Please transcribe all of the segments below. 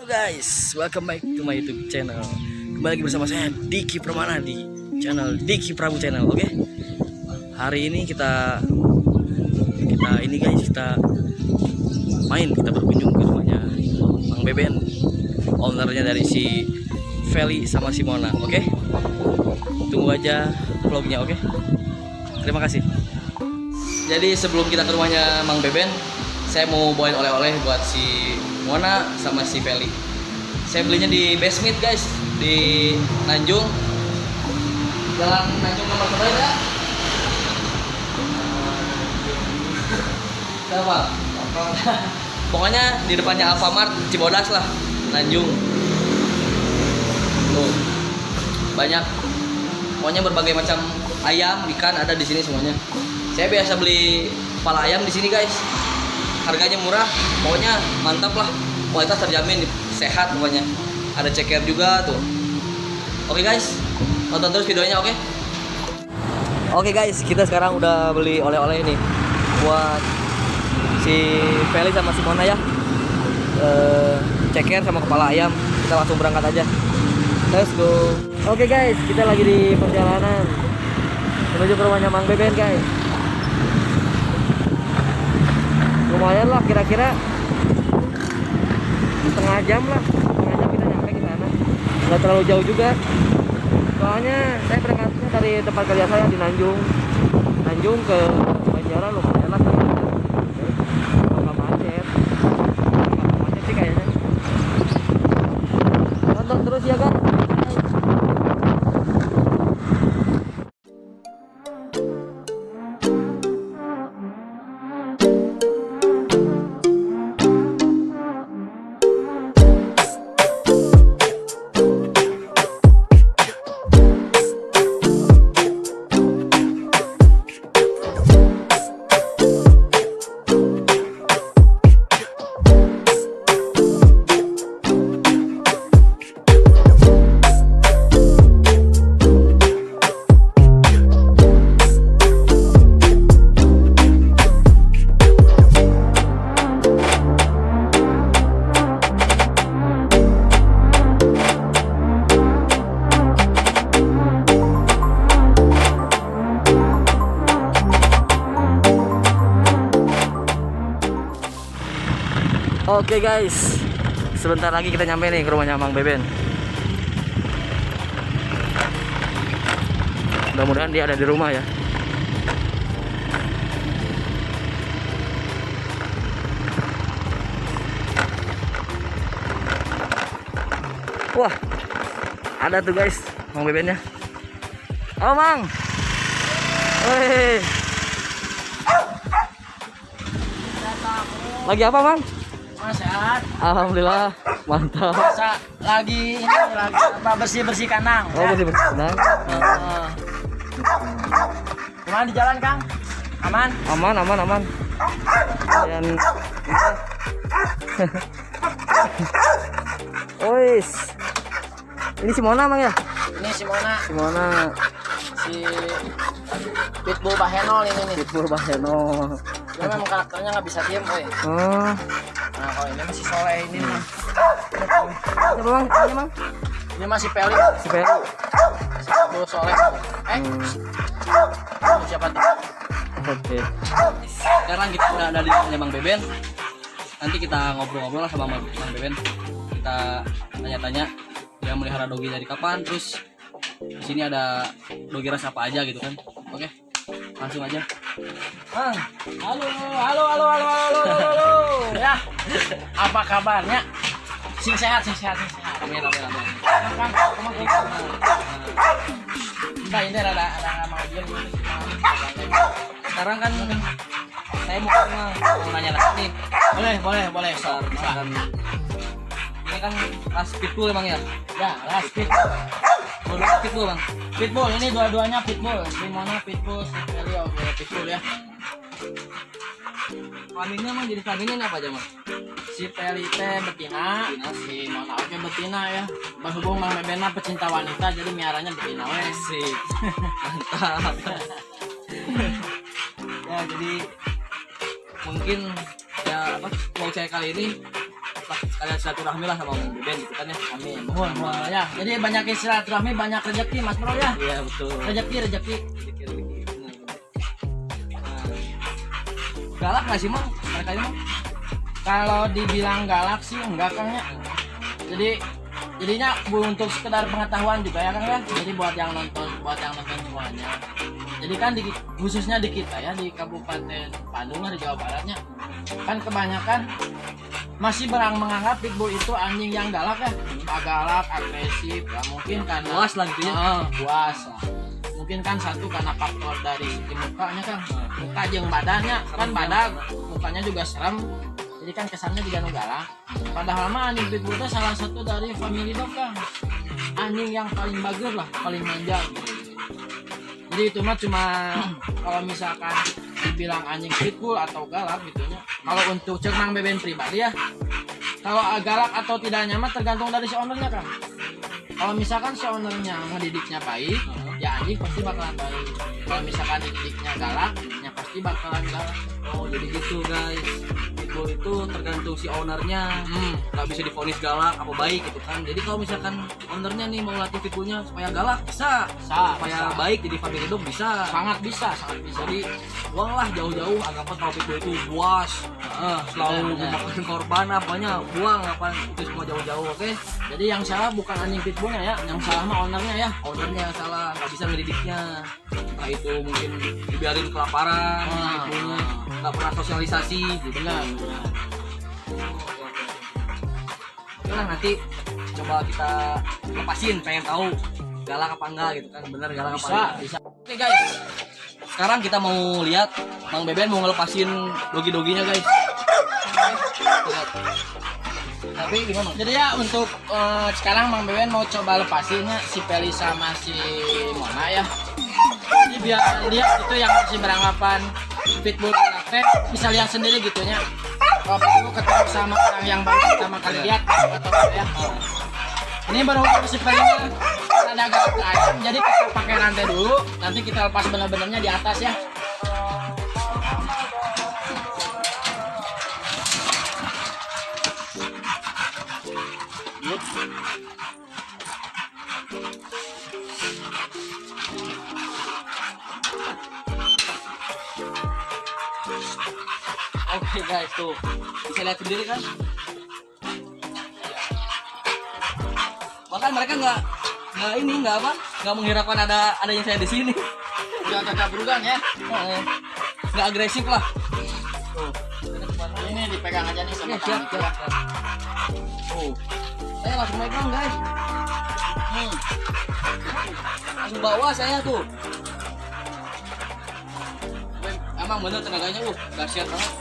Guys, welcome back to my YouTube channel. Kembali lagi bersama saya Diki Pramana di channel Diki Prabu Channel. Oke. Hari ini kita berkunjung ke rumahnya Mang Beben, ownernya dari si Feli sama si Mona. Oke. Tunggu aja vlognya, oke. Terima kasih. Jadi sebelum kita ke rumahnya Mang Beben, saya mau bawain oleh-oleh buat si Mona sama si Feli. Saya belinya di Best Meat guys, di Nanjung. Jalan Nanjung nomor berapa ya? Apa? Pokoknya di depannya Alfamart Cibodas lah, Nanjung. Tuh. Banyak. Pokoknya berbagai macam ayam, ikan ada di sini semuanya. Saya biasa beli kepala ayam di sini guys. Harganya murah, pokoknya mantap lah, kualitas terjamin, sehat pokoknya. Ada ceker juga tuh. Oke guys, tonton terus videonya, oke? Oke guys, kita sekarang udah beli oleh-oleh ini buat si Feli sama si Mona ya. Ceker sama kepala ayam. Kita langsung berangkat aja. Let's go. Oke guys, kita lagi di perjalanan menuju ke rumahnya Mang Beben guys. Lumayan lah, kira-kira setengah jam kita nyampe ke sana. Nggak terlalu jauh juga, soalnya saya berangkatnya dari tempat kerja saya di Nanjung ke Banjaran. Lumayan lah setengah jam. Nggak macet sih kayaknya. Tonton terus ya kan. Oke guys, sebentar lagi kita nyampe nih ke rumahnya Mang Beben. Mudah-mudahan dia ada di rumah ya. Wah, ada tuh guys Mang Bebennya. Oh Mang, woi, lagi apa Mang? Sehat. Alhamdulillah, mantap. Lagi apa, bersih kandang. Oh, bersih kandang. Gimana di jalan Kang? Aman? Aman. Dan Ois. Ini si Mona Mang ya? Ini si Mona. Si Pitbull Bahenol ini nih. Pitbull Bahenol. Dia memang karakternya nggak bisa diem, boy. Oh. Nah, kalau ini masih Soleh ini mah. Siapa Mang? Ini Mang? Ini masih Peli. Si Feli. Si Pitbull Soleh. Siapa tuh? Oke. Sekarang kita udah ada di rumahnya Mang Beben. Nanti kita ngobrol-ngobrol lah sama Mang Beben. Kita tanya-tanya dia melihara dogi dari kapan, terus di sini ada dogi ras apa aja gitu kan. Oke. Langsung aja. Halo. Ya. Apa kabarnya? Sing sehat. Amin. Kang, Mbak, ini ada mau dia dulu. Sekarang kan saya mau nanya lagi nih. Boleh. So, bisa. Ini kan ras pitbull emang ya? Ya, ras pitbull. Pitbull Bang. Pitbull, ini dua-duanya pitbull. Si Mona pitbull, si Feli oke pitbull ya. Kelaminnya emang jadi kelaminnya apa aja Bang? Si Feli teh betina, si Mona oke betina ya. Berhubung Mang Beben mah pecinta wanita, jadi miaranya betina weh. Sip. Mantap. Ya jadi mungkin ya vlog saya kali ini lah sekalian silaturahmi lah sama Bang Beben gitu kan ya. Amin. Mohon ya. Jadi banyak silaturahmi, banyak rezeki Mas Bro ya. Iya betul. Rezeki. Galak nggak sih Mang mereka ini Mang? Kalau dibilang galak sih enggak Kang ya. Jadinya untuk sekedar pengetahuan juga ya Kang ya. Jadi buat yang nonton semuanya. Jadi kan khususnya di kita ya di Kabupaten Bandung di Jawa Baratnya kan kebanyakan masih menganggap pitbull itu anjing yang galak ya, galak, agresif, ya mungkin karena Buas lah gitu ya. Buas lah. Mungkin kan satu karena faktor dari segi mukanya kan, muka jeung badannya kan badak, mukanya juga serem. Jadi kan kesannya juga nu galak. Padahal mah anjing pitbull itu salah satu dari family dog kan. Anjing yang paling bagus lah, paling manja gitu. Jadi itu mah cuma kalau misalkan dibilang anjing pitbull atau galak gitu nya. Kalau untuk cek Mang Beben pribadi ya, kalau galak atau tidaknya mah tergantung dari si ownernya kan. Kalau misalkan si ownernya ngedidiknya baik, ya anjing pasti bakalan baik. Kalau misalkan didiknya galak, ya pasti bakalan galak. Oh jadi gitu guys. Pitbull itu tergantung si ownernya. Nggak bisa divonis galak apa baik gitu kan. Jadi kalau misalkan ownernya nih mau latih pitbullnya supaya galak bisa. Supaya baik jadi family dog bisa. Sangat bisa. Jadi buanglah jauh-jauh anggapan kalau pitbull itu buas, selalu memakan korban apanya, buang apa itu semua jauh-jauh, oke? Jadi yang salah bukan anjing pitbullnya ya, yang salah mah ownernya ya. Ownernya yang salah, nggak bisa ngedidiknya. Nah itu mungkin dibiarin kelaparan, pitbullnya nggak pernah sosialisasi, gitu Benar. Oke lah nanti coba kita lepasin, pengen tahu galak apa enggak gitu kan, bener galak apa enggak. Bisa. Oke guys, sekarang kita mau lihat Bang Beben mau ngelepasin dogi-doginya guys. Tapi gimana? Jadi ya untuk sekarang Mang Beben mau coba lepasinnya si Peli sama si Mona ya. Jadi biar lihat itu yang masih beranggapan pitbull galak bisa lihat sendiri gitunya. Kalau pitbull ketemu sama orang yang baru pertama kali lihat atau ya. Ini baru si Pelinya ada galak ke ayam, jadi kita pakai rantai dulu. Nanti kita lepas benar-benarnya di atas ya. Oke guys tuh bisa lihat sendiri kan. Bahkan mereka nggak menghiraukan adanya saya di sini. Udah agak berugan ya. Nggak agresif lah. Tuh. Ini dipegang aja nih sama Siap. Oh, saya langsung megang guys. Langsung bawa saya tuh. Emang bener tenaganya, dahsyat banget.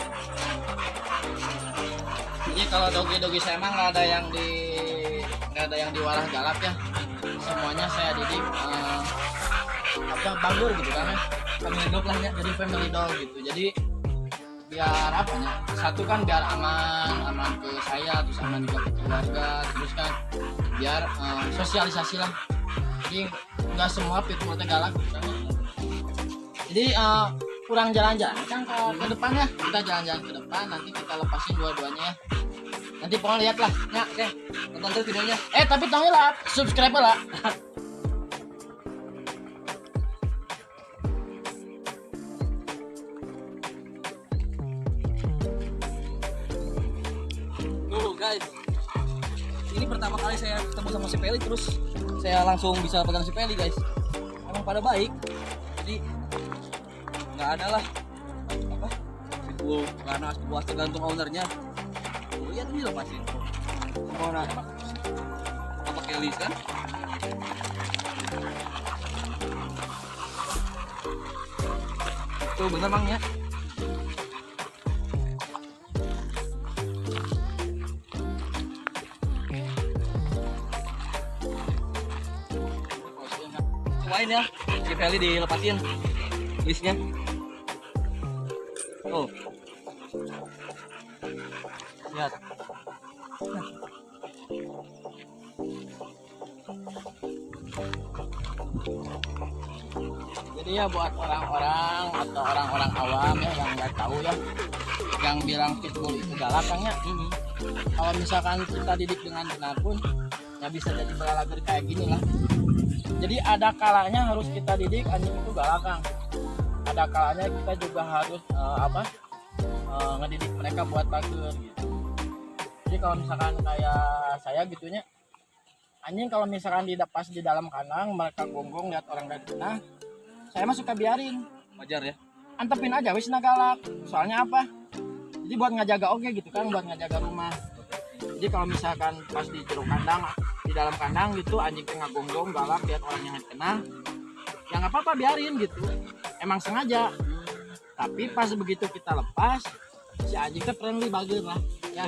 Jadi kalau dogi-dogi saya emang nggak ada yang diwalah galak ya. Semuanya saya didik bagus gitu kan ya. Family dog lah ya, jadi family dog gitu. Jadi biar apanya? Satu kan biar aman ke saya, terus aman juga ke keluarga, terus kan biar sosialisasi lah. Jadi nggak semua pitbull galak gitu kan ya. Jadi kurang jalan-jalan kan ke depan ya, kita jalan-jalan ke depan, nanti kita lepasin dua-duanya ya. Nanti pokoknya lihat lah ya, oke, Tonton terus videonya. tapi tolong lah subscribe lah. Tuh guys, ini pertama kali saya ketemu sama si Peli, terus saya langsung bisa pegang si Peli guys. Emang pada baik, jadi nggak ada lah apa pitbull karena buat tergantung ownernya. Lihat ini lepasin. Mana? Apa Kelly kan? Tuh bener Bang ya. Cobain ya, si Kelly dilepasin listnya. Oh, lihat. Jadi ya buat orang-orang atau orang-orang awam ya yang nggak tahu ya, yang bilang pitbull itu galak kan ya. kalau misalkan kita didik dengan benar pun ya bisa jadi balalager kayak gini lah. Jadi ada kalanya harus kita didik anjing itu galak Kang. Ada kalanya kita juga harus ngedidik mereka buat bager gitu. Jadi kalau misalkan kayak saya gitunya, anjing kalau misalkan pas di dalam kandang mereka gonggong lihat orang dari tengah, saya mah suka biarin, Wajar ya. antepin aja wis galak. Soalnya apa? Jadi buat ngajaga oke gitu kan, buat ngajaga rumah. Jadi kalau misalkan pas di jero kandang, di dalam kandang gitu anjing tengah gonggong galak lihat orang yang kena, ya nggak apa-apa biarin gitu. Emang sengaja. Tapi pas begitu kita lepas, si anjing teh friendly bager lah ya.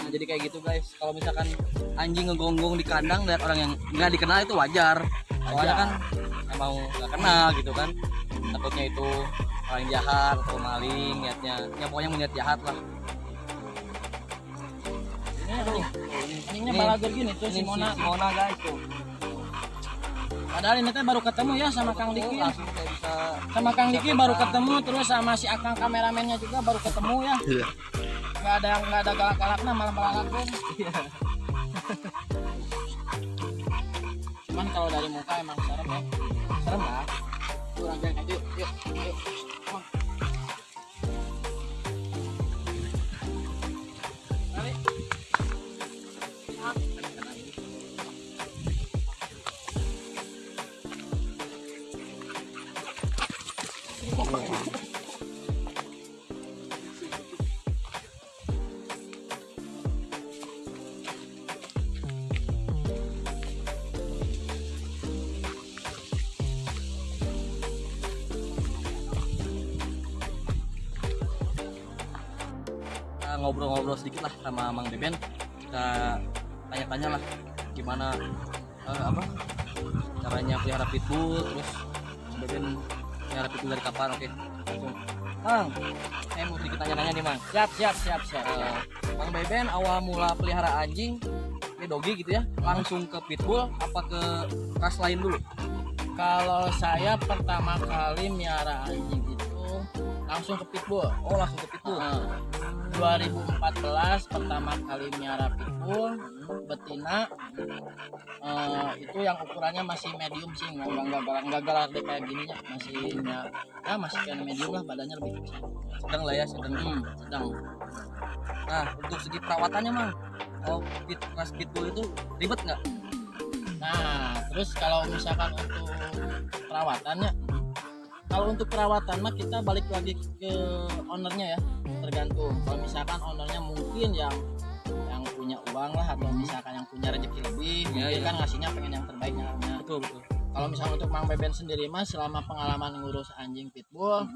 Nah jadi kayak gitu guys, kalau misalkan anjing ngegonggong di kandang lihat orang yang nggak dikenal itu wajar. Soalnya kan emang nggak kenal gitu kan, takutnya itu orang jahat atau maling niatnya, ya pokoknya niat jahat lah. Anjingnya balager gini tuh si Mona guys tuh. padahal ini teh baru ketemu ya sama Kang Diki ya. Langsung kayak bisa Sama Kang Diki baru ketemu, terus sama si Akang kameramennya juga baru ketemu ya. Iya. Nggak ada galak-galaknya, malah balalager. Iya. Cuman kalau dari muka emang serem ya. Serem lah. Kurang jalan aja, yuk. Come on. Mari. Kita ngobrol-ngobrol sedikit lah sama Mang Beben, kita tanya-tanya lah gimana caranya pelihara pitbull, terus Mang Beben pelihara pitbull dari kapan. Oke, langsung Mang, saya mau sedikit tanya-tanya nih Mang. Siap. Mang Beben awal mula pelihara anjing ini dogi gitu ya, langsung ke pitbull apa ke ras lain dulu? Kalau saya pertama kali miara anjing itu langsung ke pitbull. Oh langsung ke pitbull. 2014 pertama kali miara pitbull betina, itu yang ukurannya masih medium sih, nggak galak deh kayak gini ya, masih kayak medium lah, badannya lebih kecil. Sedang lah ya, sedang. Nah untuk segi perawatannya Mang, kalau ras pitbull itu ribet nggak? Nah terus kalau misalkan untuk perawatannya, kalau untuk perawatan mah kita balik lagi ke ownernya ya, tergantung. Kalau misalkan ownernya mungkin yang punya uang lah, atau misalkan yang punya rezeki lebih, mungkin kan ngasihnya pengen yang terbaiknya. Betul. Kalau misalkan untuk Mang Beben sendiri mas, selama pengalaman ngurus anjing pitbull,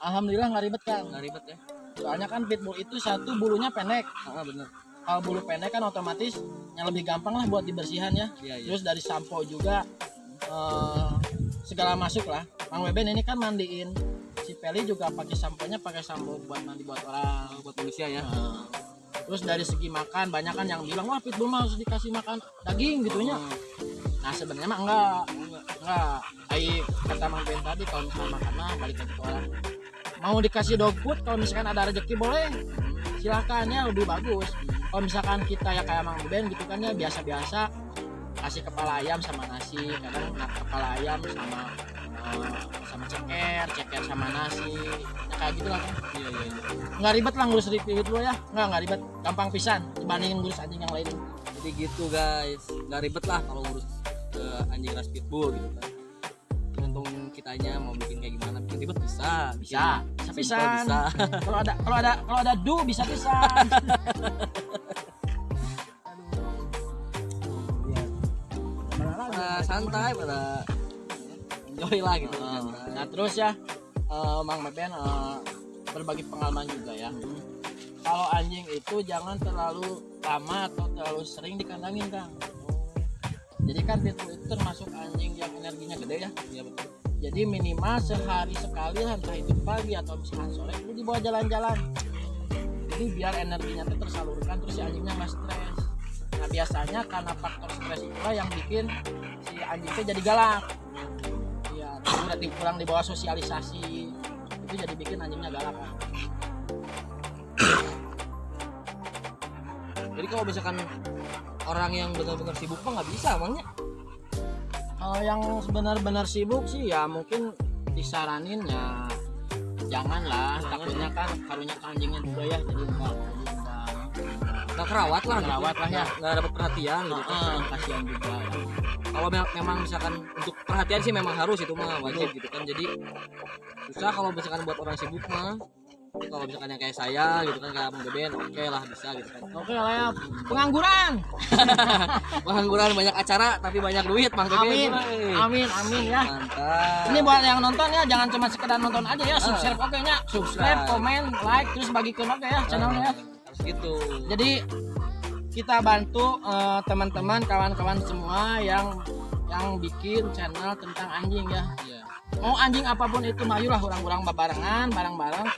alhamdulillah nggak ribet kan. Nggak ribet ya. Soalnya kan pitbull itu satu bulunya pendek. Bener. Kalau bulu pendek kan otomatis yang lebih gampang lah buat dibersihan ya. Iya. Terus dari sampo juga segala masuk lah. Mang Beben ini kan mandiin si Peli juga pakai samponya, pakai sampo buat mandi buat orang, Buat manusia ya. Terus dari segi makan, banyak kan yang bilang wah pitbull mah harus dikasih makan daging gitunya. Nah sebenarnya mah enggak. Kayak kata Mang Beben tadi, kalau misalnya makan mah balik lagi ke orang. Mau dikasih dog food kalau misalkan ada rezeki boleh, silakan ya, lebih bagus. Kalau misalkan kita ya kayak Mang Beben gitu kan ya, biasa-biasa kasih kepala ayam sama nasi, kadang kepala ayam sama ceker sama nasi ya, kayak gitu lah kan. Iya. Nggak ribet lah ngurus ribet lo ya, nggak ribet, gampang pisan dibandingin ngurus anjing yang lain. Jadi gitu guys, nggak ribet lah kalau ngurus anjing ras pitbull gitu kan. Tergantung kitanya mau bikin kayak gimana, bikin ribet bisa pisan. bisa. Kalau ada bisa pisan. Santai pada enjoy lah gitu. Nah terus ya Mang Beben berbagi pengalaman juga ya. Kalau anjing itu jangan terlalu lama atau terlalu sering dikandangin Kang. Jadi kan pitbull itu termasuk anjing yang energinya gede ya. Iya betul. Jadi minimal sehari sekali lah, entah itu pagi atau misalkan sore itu dibawa jalan-jalan. Jadi biar energinya itu tersalurkan, terus si anjingnya nggak stres. Nah biasanya karena faktor stres itulah yang bikin si anjingnya jadi galak. Iya, berarti kurang dibawa sosialisasi itu jadi bikin anjingnya galak kan. Jadi kalau misalkan orang yang benar-benar sibuk mah nggak bisa emangnya. Kalau yang benar-benar sibuk sih ya mungkin disaranin ya janganlah, takutnya kan karunya ke anjingnya juga ya, jadi Nggak kerawat lah, Kerawat lah ya. nggak dapat perhatian gitu kan. kasihan juga ya. Kalau memang misalkan untuk perhatian sih memang harus itu mah wajib gitu kan. Jadi susah kalau misalkan buat orang sibuk mah. Kalau misalkan yang kayak saya gitu kan, kayak Bang Beben, oke lah bisa gitu kan. Oke lah ya, pengangguran. Pengangguran banyak acara tapi banyak duit Bang Beben. Amin, Woy. amin, amin ya. Mantap. Ini buat yang nonton ya, jangan cuma sekedar nonton aja ya, subscribe oke nya, subscribe, komen, like, terus bagikan oke ya channelnya ya. Harus gitu. Jadi kita bantu teman-teman, kawan-kawan semua yang bikin channel tentang anjing ya. Iya. Mau anjing apapun itu, mayulah orang-orang barengan, bareng-bareng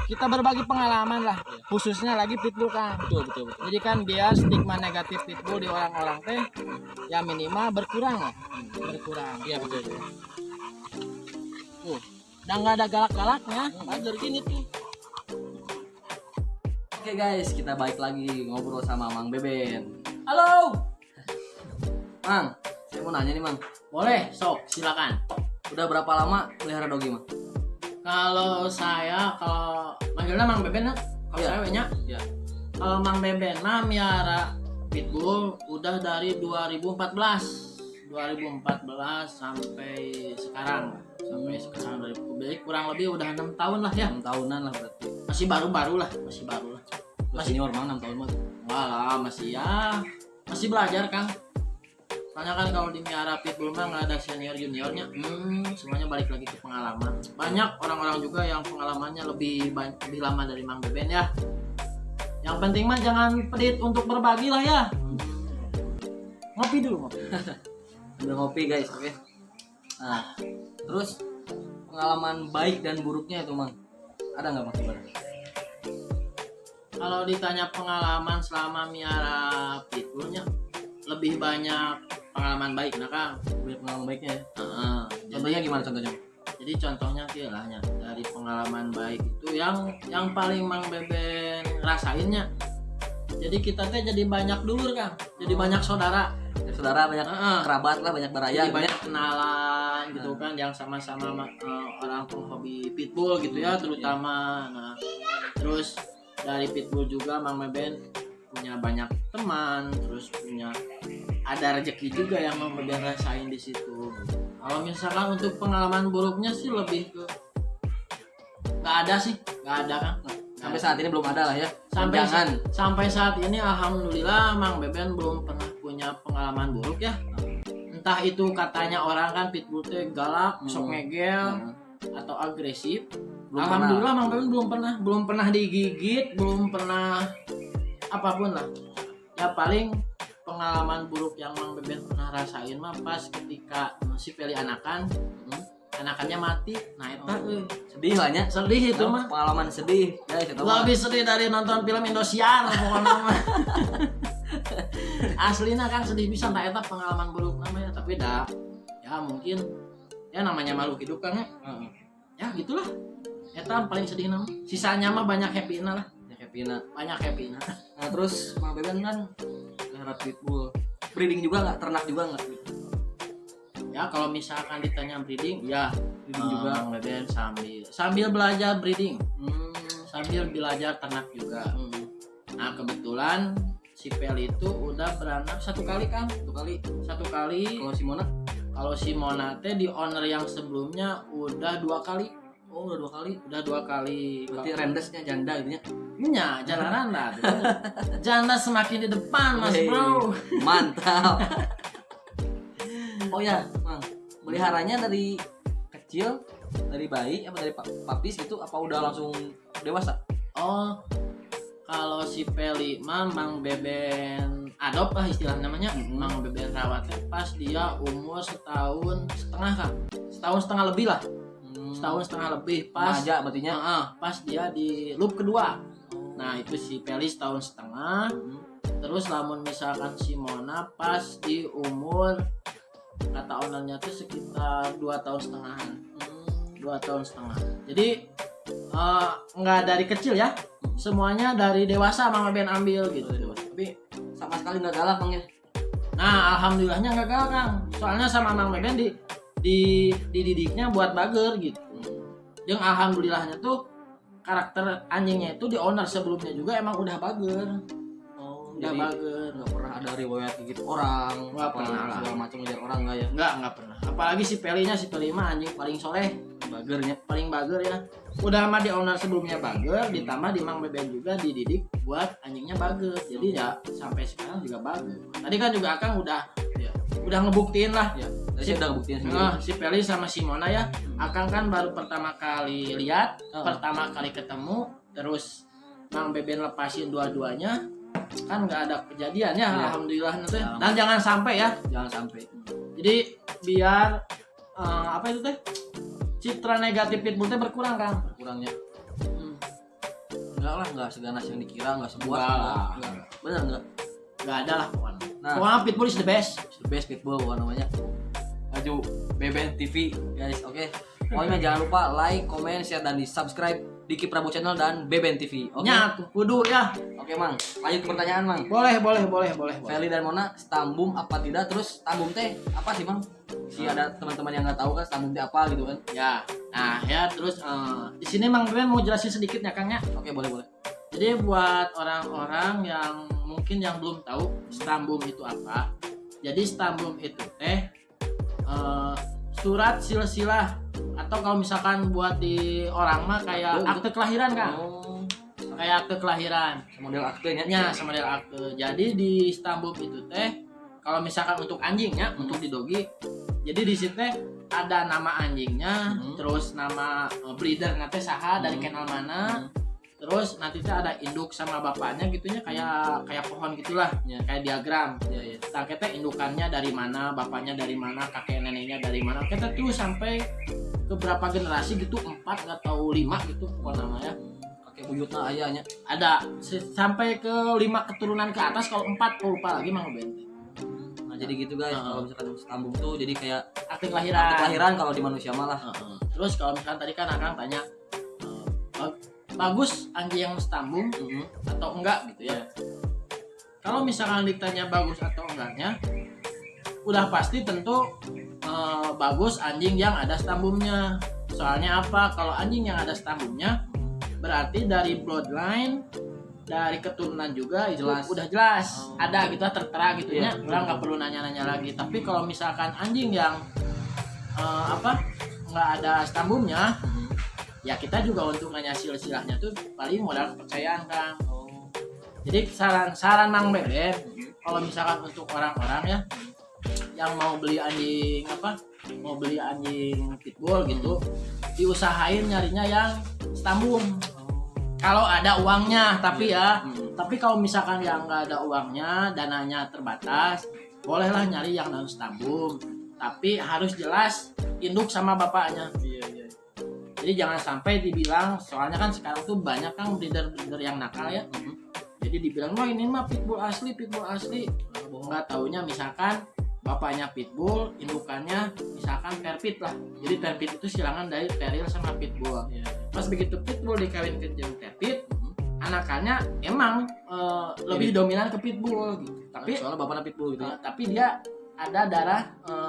kita berbagi pengalaman lah, khususnya lagi pitbull kan. Betul. Jadi kan biar stigma negatif pitbull di orang-orang teh ya minimal berkurang lah, berkurang. Iya betul. Udah nggak ada galak-galaknya, ajar gini tuh. Oke guys, kita balik lagi ngobrol sama Mang Beben. Halo, Mang, saya mau nanya nih Mang. boleh, sok silakan. Udah berapa lama pelihara dogi Mang? Kalau saya, kalau manggilnya Mang Beben, kalau Iya. saya nya, Iya. kalau Mang Beben mah miara pitbull udah dari 2014 sampai sekarang, dari kurang lebih udah 6 tahun lah ya. 6 tahunan lah berarti. Masih baru lah. Masih senior Mang 6 tahun mah. Walah, masih belajar Kang. Soalnya kan kalau di miara pitbull mah nggak ada senior juniornya, semuanya balik lagi ke pengalaman. Banyak orang-orang juga yang pengalamannya lebih lama dari Mang Beben ya. Yang penting mah jangan pelit untuk berbagi lah ya. Ngopi dulu, ngopi. Udah ngopi guys, oke. Nah, terus pengalaman baik dan buruknya itu Mang, ada nggak Mang? Kalau ditanya pengalaman selama miara pitbullnya, lebih banyak pengalaman baik nah Kang. Banyak pengalaman baiknya ya. Jadi Contohnya gimana contohnya? Jadi contohnya kiranya dari pengalaman baik itu yang paling Mang Beben rasainnya. Jadi kita teh jadi banyak dulur Kang, jadi banyak saudara. Ya, saudara banyak kerabat lah, banyak baraya. Jadi banyak kenalan gitu kan, yang sama-sama orang penghobi pitbull gitu ya terutama. Nah, terus dari pitbull juga Mang Beben punya banyak teman, terus ada rezeki juga yang Mang Beben rasain di situ. Kalau misalkan untuk pengalaman buruknya sih lebih ke nggak ada kan. Sampai saat ini belum ada lah ya. Sampai saat ini alhamdulillah Mang Beben belum pernah punya pengalaman buruk ya. Entah itu katanya orang kan pitbull teh galak, sok ngegel atau agresif. Alhamdulillah Mang Beben belum pernah digigit, belum pernah apapun lah. Ya paling pengalaman buruk yang Mang Beben pernah rasain mah pas ketika si Peli anakannya mati. Nah itu sedih lah nya. sedih itu mah. Pengalaman sedih. Ya, Lebih sedih dari nonton film Indosiar pokoknya mah. Aslina kan sedih bisa, tak eta pengalaman buruk namanya, tapi dah ya mungkin ya namanya makhluk hidup kan ya. Ya gitulah. Eta paling sedih nama. Sisanya mah banyak happy-na lah. Banyak happy-na. Nah, terus Mang Beben kan pelihara pitbull. Breeding juga nggak? Ternak juga nggak? Ya kalau misalkan ditanya breeding, ya Breeding juga. Mang Beben sambil belajar breeding. Sambil belajar ternak juga. Nah kebetulan si Pel itu udah beranak satu kali kan, satu kali. Kalau si Mona teh di owner yang sebelumnya udah 2 kali. Oh udah 2 kali. Udah 2 kali. Berarti rendesnya janda gitu ya? Nya jalanan lah. Janda semakin di depan mas bro. Mantap. Oh ya Mang, meliharanya dari kecil, dari bayi apa dari papis itu apa udah langsung dewasa? Oh, kalau si Peli Mang Beben adopt lah istilah namanya. Mang Beben rawatnya pas dia umur 1,5 tahun kan, 1,5 tahun lebih lah. 1,5 tahun lebih pas aja berartinya. Pas dia di loop kedua. Nah itu si Peli 1,5 tahun. Terus lamun misalkan si Mona pas di umur, kata ownernya tuh sekitar 2,5 tahun. 2,5 tahun. Jadi nggak dari kecil ya. semuanya dari dewasa Mang Beben ambil gitu. Tapi sama sekali nggak galak Bang ya. Nah, alhamdulillahnya nggak galak Kang. Soalnya sama Mang Beben dididiknya buat bager gitu. Yang alhamdulillahnya tuh karakter anjingnya itu di owner sebelumnya juga emang udah bager. Udah Jadi bager. nggak pernah ada riwayat gigit orang, Nggak pernah lah. segala macam ngejar orang nggak ya. Nggak pernah. Apalagi si Peli mah anjing paling soleh, Bagernya. paling bager ya. Udah mah di owner sebelumnya bager, ditambah di Mang Beben juga dididik buat anjingnya bager. Jadi ya sampai sekarang juga bager. Tadi kan juga Akang udah ngebuktiin lah. Ya, tadi saya udah ngebuktiin sendiri. Si Peli sama si Mona ya, Akang kan baru pertama kali lihat, pertama kali ketemu, terus Mang Beben lepasin dua-duanya, kan nggak ada kejadian ya, Iya. alhamdulillah nanti. Ya. Dan jangan sampai ya. Jangan sampai. Jadi biar apa itu teh? Citra negatif pitbull teh berkurang kan? Kurangnya. Enggak lah, enggak seganas yang dikira, enggak sebuah. Enggak lah. Enggak. Bener enggak? Nggak ada lah pokoknya. Nah. Pokoknya pitbull is the best. The best pitbull bukan namanya. Maju BBN TV guys, oke. Pokoknya jangan lupa like, comment, share dan di subscribe Diki Prabu Channel dan BBN TV. Oke. Nya kudu ya. Oke Mang, lanjut ke pertanyaan Mang. Boleh. Feli dan Mona, stambum apa tidak? Terus stambum teh apa sih Mang? Si ada teman-teman yang nggak tahu kan stambum teh apa gitu kan? Ya. Nah ya terus di sini Mang Beben mau jelasin sedikit ya Kang ya. Oke, boleh. Jadi buat orang-orang yang mungkin yang belum tahu stambum itu apa. Jadi stambum itu teh surat silsilah, atau kalau misalkan buat di orang mah kayak akte kelahiran Kang. Oh, Kayak akte kelahiran. model aktenya. Ya, sama model akte. Jadi di stambum itu teh kalau misalkan untuk anjingnya, untuk di dogi, jadi di situ teh ada nama anjingnya, terus nama breeder nanti saha dari kenal mana. Terus nanti tuh ada induk sama bapaknya gitunya kayak pohon gitulah, Ya. kayak diagram. Ya. Nah, kita indukannya dari mana, bapaknya dari mana, kakek neneknya dari mana. Kita tuh sampai ke berapa generasi gitu, 4 nggak tahu 5 gitu pokoknya namanya. Kakek buyutna ayahnya. Ada sampai ke 5 keturunan ke atas, kalau 4 aku lupa lagi Mang Benten. Nah, jadi gitu guys, kalau misalkan stambum tuh jadi kayak Akte kelahiran. akte kelahiran kalau di manusia malah. Terus kalau misalkan tadi kan Akang tanya bagus anjing yang stambum atau enggak gitu ya. Kalau misalkan ditanya bagus atau enggaknya, udah pasti tentu bagus anjing yang ada stambumnya. Soalnya apa? Kalau anjing yang ada stambumnya berarti dari bloodline, dari keturunan juga itu Jelas. udah jelas. Ada gitu tertera gitu ya. Iya. Orang nggak perlu nanya-nanya lagi. Tapi kalau misalkan anjing yang nggak ada stambumnya, ya kita juga untuk nanya silsilahnya tuh paling modal kepercayaan Kang. Jadi saran Mang Beben, kalau misalkan untuk orang-orang ya yang mau beli anjing pitbull gitu, diusahain nyarinya yang stambum. Kalau ada uangnya, tapi tapi kalau misalkan yang nggak ada uangnya, dananya terbatas, bolehlah nyari yang non stambum. Tapi harus jelas induk sama bapaknya. Iya. Jadi jangan sampai dibilang, soalnya kan sekarang tuh banyak kan breeder yang nakal ya. Jadi dibilang, wah ini mah pitbull asli. Nggak taunya misalkan bapaknya pitbull, indukannya misalkan terpit lah. Jadi terpit itu silangan dari terrier sama pitbull. Pas begitu pitbull dikawinkan dengan terpit, anakannya emang lebih dominan ke pitbull gitu. Tapi soalnya bapaknya pitbull gitu ya. tapi dia ada darah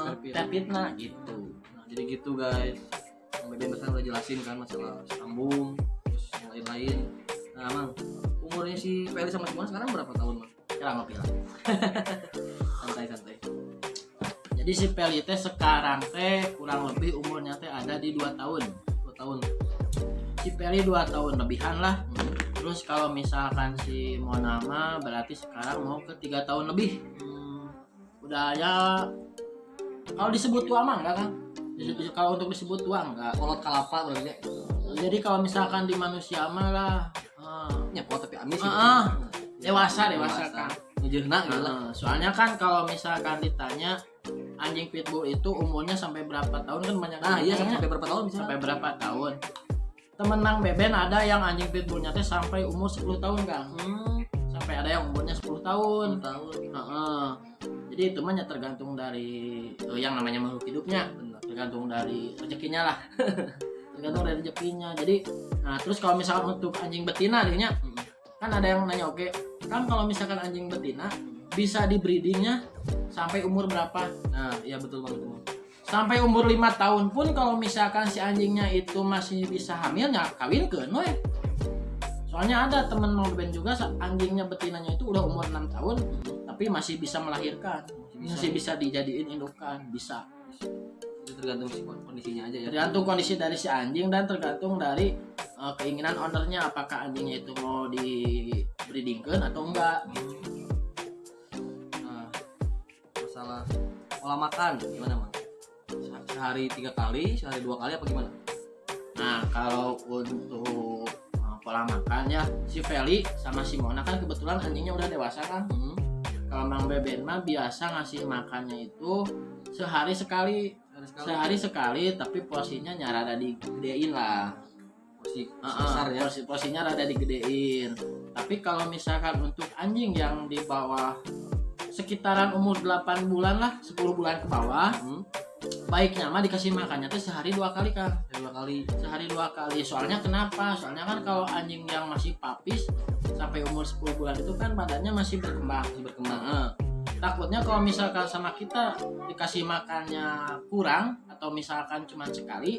Terpit. terpitnya gitu. Nah, jadi gitu guys. Mang Beben barusan udah jelasin kan masalah stambum, terus yang lain-lain. Nah, Mang, umurnya si Feli sama Simona sekarang berapa tahun, Mang? Kira ngopi lah. Santai. Jadi si Peli teh sekarang teh kurang lebih umurnya teh ada di 2 tahun. 2 tahun. Si Peli 2 tahun lebihan lah. Terus kalau misalkan si Mona mah berarti sekarang mau ke 3 tahun lebih. Udah ya, kalau disebut tua mah enggak kan? Kalau untuk disebut tua enggak. Kolot kalapa berarti. Jadi kalau misalkan di manusia mah lah Ya kolot tapi amis. dewasa kan. Ngejeuna gitu lah. Soalnya kan kalau misalkan ditanya anjing pitbull itu umurnya sampai berapa tahun kan banyak. Nah, iya yang sampai berapa tahun misalnya? sampai berapa tahun. Temen Mang Beben ada yang anjing pitbullnya teh sampai umur 10 tahun Kang. Sampai ada yang umurnya 10 tahun. Jadi itu mah tergantung dari yang namanya makhluk hidupnya. Tergantung dari rezekinya lah. Tergantung dari rezekinya. Jadi nah terus kalau misalkan untuk anjing betina dirinya kan ada yang nanya, oke, kan kalau misalkan anjing betina bisa di breedingnya sampai umur berapa? Nah, iya betul banget itu. Sampai umur 5 tahun pun kalau misalkan si anjingnya itu masih bisa hamil, ya kawinkeun we. Soalnya ada temen Mang Beben juga anjingnya betinanya itu udah umur 6 tahun tapi masih bisa melahirkan, masih bisa dijadiin indukan, bisa. Itu tergantung kondisinya aja ya. Tergantung kondisi dari si anjing dan tergantung dari keinginan ownernya, apakah anjingnya itu mau di breedingkeun atau enggak. Nah, masalah pola makan gimana Mang? Sehari 3 kali, sehari 2 kali apa gimana? Nah, kalau untuk pola makan ya, si Feli sama si Mona kan kebetulan anjingnya udah dewasa kan. Kalau Mang Beben mah biasa ngasih makannya itu sehari sekali, tapi porsinya rada digedein lah. Porsi besar ya. Porsinya rada digedein. Tapi kalau misalkan untuk anjing yang di bawah sekitaran umur 8 bulan lah, 10 bulan ke bawah, baiknya mah dikasih makannya tuh sehari 2 kali kan. Sehari 2 kali. Soalnya kenapa? Soalnya kan kalau anjing yang masih papis sampai umur 10 bulan itu kan badannya masih berkembang. Takutnya kalau misalkan sama kita dikasih makannya kurang atau misalkan cuma sekali,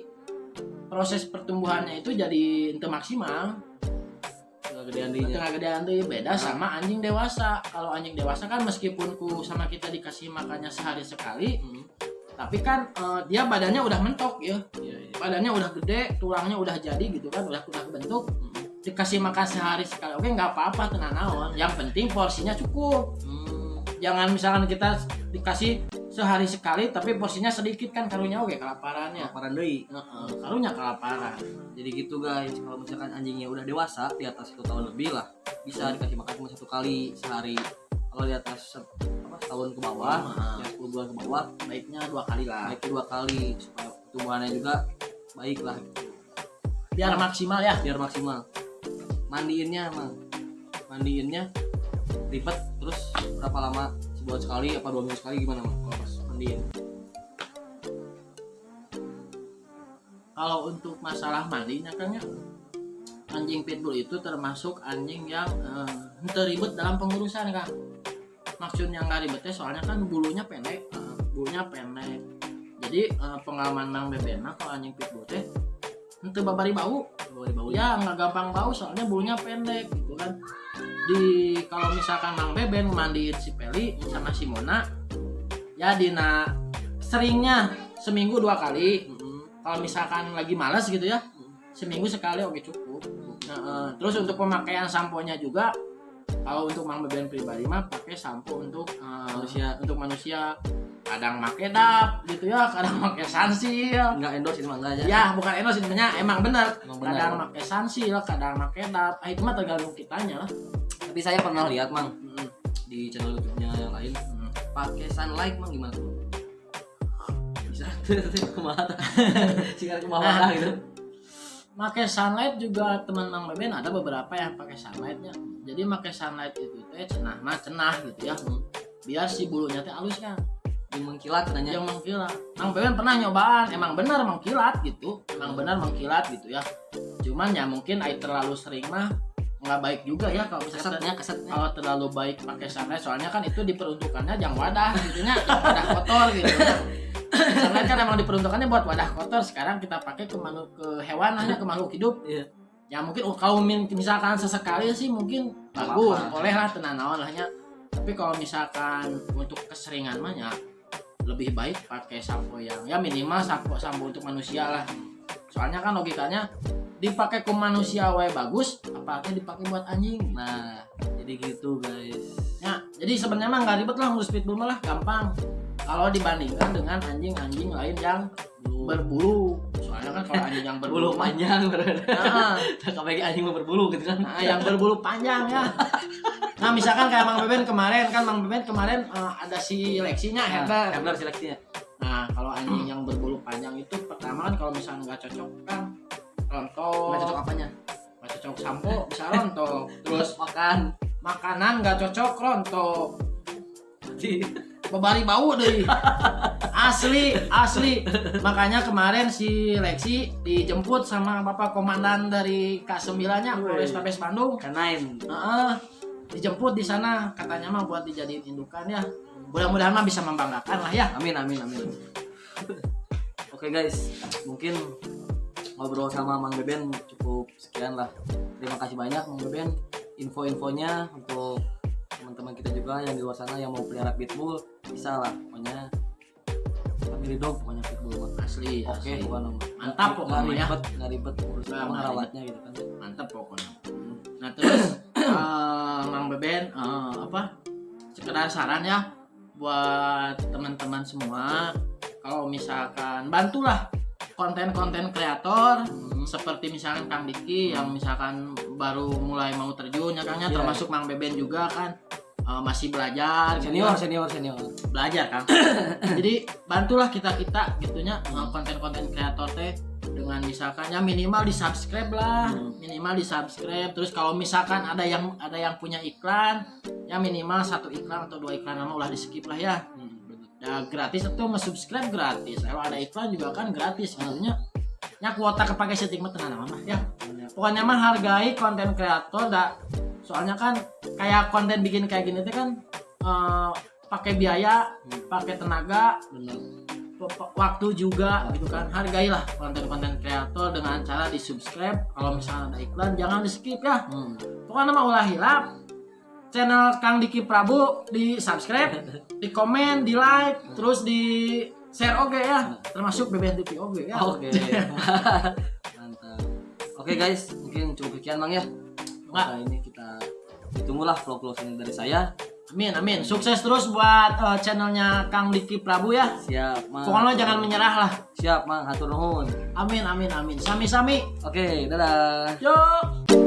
proses pertumbuhannya itu jadi ente maksimal. Tengah gedean deui beda sama anjing dewasa. Kalau anjing dewasa kan meskipun sama kita dikasih makannya sehari sekali, tapi kan dia badannya udah mentok ya. Badannya udah gede, tulangnya udah jadi gitu kan, udah kebentuk. Dikasih makan sehari sekali, oke nggak apa-apa, tenang naon. Yang penting porsinya cukup. Jangan misalkan kita dikasih sehari sekali tapi porsinya sedikit kan karunya oke kelaparannya. Kelaparan deui. Karunya kelaparan. Jadi gitu guys, kalau misalkan anjingnya udah dewasa di atas 1 tahun lebih lah, bisa dikasih makan cuma 1 kali sehari. Kalau di atas tahun ke bawah, ya 10 bulan ke bawah, Baiknya 2 kali lah. baiknya 2 kali supaya pertumbuhannya juga baik lah. Biar maksimal ya. Biar maksimal. Mandiinnya ribet, terus berapa lama? Sebulan sekali apa 2 minggu sekali gimana Mang kalau pas mandiin? Kalau untuk masalah mandinya kan ya, anjing pitbull itu termasuk anjing yang ribet dalam pengurusan kan. Maksudnya nggak ribetnya soalnya kan bulunya pendek. Jadi pengalaman Mang Beben kalau anjing pitbull teh henteu babari bau. Ya nggak gampang bau soalnya bulunya pendek gitu kan. Kalau misalkan Mang Beben mandiin si Peli sama si Mona, ya dina seringnya seminggu 2 kali. Kalau misalkan lagi malas gitu ya, seminggu sekali oke cukup. Terus untuk pemakaian sampo-nya juga, kalau untuk Mang Beben pribadi mah pakai sampo untuk manusia. Kadang make dap gitu ya, kadang make Sunsil. Enggak endorse itu mah enggak aja. Ya, bukan endorse intinya emang benar. Emang benar. Kadang make Sunsil, kadang make dap. Itu mah tergantung kitanya lah. Tapi saya pernah lihat Mang di channel YouTube-nya yang lain pakai sunlight Mang, gimana tuh? Bisa kemana? Sikat kemana gitu. Pakai sunlight juga teman Mang Beben ada beberapa yang pakai sunlightnya. Jadi pakai sunlight itu teh cenah gitu ya. Biar si bulunya teh halus kan. Yang mengkilat katanya. Yang mengkilat. Mang Beben pernah nyobaan, emang benar mengkilat gitu. Ya. Cuman ya mungkin terlalu sering mah nggak baik juga ya kalau misalnya kesetnya. Kalau terlalu baik pakai sunlight, soalnya kan itu diperuntukannya yang wadah gitunya, wadah kotor gitu. Sunlight kan emang diperuntukannya buat wadah kotor. Sekarang kita pakai ke hewan hanya ke makhluk hidup. Ya mungkin kalau misalkan sesekali sih mungkin bagus, boleh lah tenang naon lahnya. Tapi kalau misalkan untuk keseringan mah ya lebih baik pakai sampo yang ya minimal sampo untuk manusia lah. Soalnya kan logikanya dipakai ke manusia wae bagus, apalagi dipakai buat anjing. Nah, jadi gitu guys. Ya, jadi sebenarnya mah nggak ribet lah ngurus pitbull malah gampang. Kalau dibandingkan dengan anjing-anjing lain yang berbulu. Soalnya kan kalau anjing yang berbulu panjang nah, bagi anjing berbulu gitu kan. Nah, yang berbulu panjang ya. Nah, misalkan kayak Mang Beben kemarin ada si seleksinya Herbert seleksinya. Nah, kalau anjing yang berbulu panjang itu pertama kan kalau misalnya nggak cocok kan rontok. Nggak cocok apanya? Nggak cocok sampo bisa rontok. Terus makanan nggak cocok rontok. Babari bau deh. Asli. Makanya kemarin si Lexi dijemput sama Bapak Komandan dari K9-nya Polrestabes Bandung. Kanain. Dijemput di sana, katanya mah buat dijadiin indukan ya. Mudah-mudahan mah bisa membanggakan lah ya. Amin. Oke guys, mungkin ngobrol sama Mang Beben cukup sekian lah. Terima kasih banyak Mang Beben, info-infonya untuk teman-teman kita juga yang di luar sana yang mau pelihara pitbull, bisa lah pokoknya. Family dog pokoknya pitbull mah. Asli. Oke, bukan Mantap pokoknya ya. Nggak ribet urus merawatnya gitu kan. Mantap pokoknya. Nah terus Mang Beben sekedar saran ya buat teman-teman semua, kalau misalkan bantulah konten-konten kreator seperti misalkan Kang Diki yang misalkan baru mulai mau terjun ya Kang ya, termasuk Mang Beben juga kan masih belajar Senior. belajar kan. Jadi bantulah kita gitunya konten-konten kreator teh dengan misalkan ya minimal di subscribe lah, terus kalau misalkan ada yang punya iklan ya minimal 1 iklan atau 2 iklan nama ulah di skip lah ya. Ya gratis itu nge-subscribe gratis, kalau ada iklan juga kan gratis gitunya. Ya kuota kepake setting mah tenan mah ya. Pokoknya mah hargai konten kreator dah. Soalnya kan kayak konten bikin kayak gini tuh kan pakai biaya, pakai tenaga, waktu juga gitu kan. Hargailah konten-konten kreator dengan cara di-subscribe. Kalau misalnya ada iklan jangan di-skip ya. Pokoknya mah ulah hilap. Channel Kang Diki Prabu di-subscribe, di-komen, di-like, terus di-share oke ya. Termasuk BBN TV oke ya. Oke. Mantap. Oke guys, mungkin cukup sekian Mang ya. Nah, ini kita ditunggulah vlog-vlog ini dari saya. Amin. Sukses terus buat channelnya Kang Diki Prabu ya. Siap, Mang. Pokoknya jangan menyerah lah. Siap, Mang. Hatur nuhun. Amin. Sami-sami. Oke, dadah. Yuk.